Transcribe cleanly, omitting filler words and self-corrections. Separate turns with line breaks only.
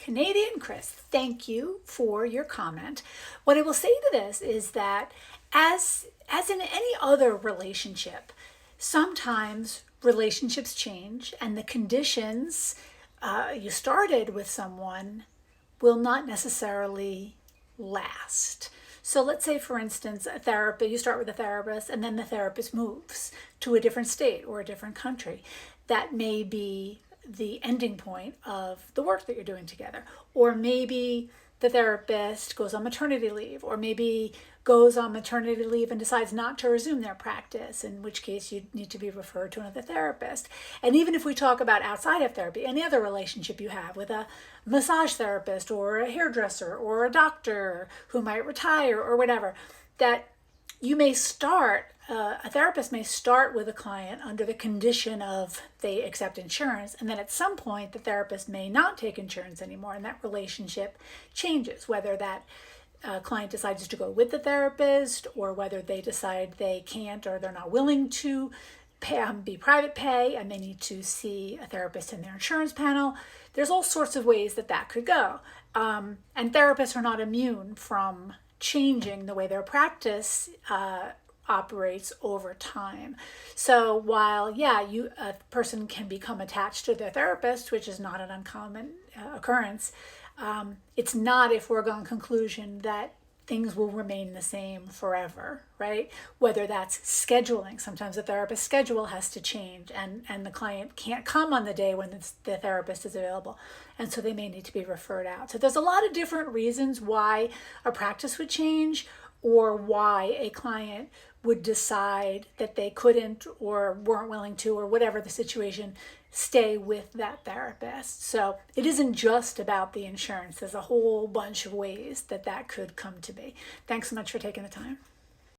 Canadian Chris, thank you for your comment. What I will say to this is that as in any other relationship, sometimes relationships change and the conditions you started with someone will not necessarily last. So let's say, for instance, a therapist, you start with a therapist and then the therapist moves to a different state or a different country. That may be the ending point of the work that you're doing together. Or maybe the therapist goes on maternity leave, or maybe goes on maternity leave and decides not to resume their practice, in which case you need to be referred to another therapist. And even if we talk about outside of therapy, any other relationship you have with a massage therapist or a hairdresser or a doctor who might retire or whatever, that you may start, a therapist may start with a client under the condition of they accept insurance, and then at some point the therapist may not take insurance anymore, and that relationship changes, whether that client decides to go with the therapist or whether they decide they can't or they're not willing to be private pay and they need to see a therapist in their insurance panel. There's all sorts of ways that that could go. And therapists are not immune from changing the way their practice operates over time. So while, yeah, a person can become attached to their therapist, which is not an uncommon occurrence, it's not a foregone conclusion that things will remain the same forever, right? Whether that's scheduling. Sometimes the therapist's schedule has to change and the client can't come on the day when the therapist is available. And so they may need to be referred out. So there's a lot of different reasons why a practice would change or why a client would decide that they couldn't or weren't willing to, or whatever the situation, stay with that therapist. So it isn't just about the insurance. There's a whole bunch of ways that that could come to be. Thanks so much for taking the time.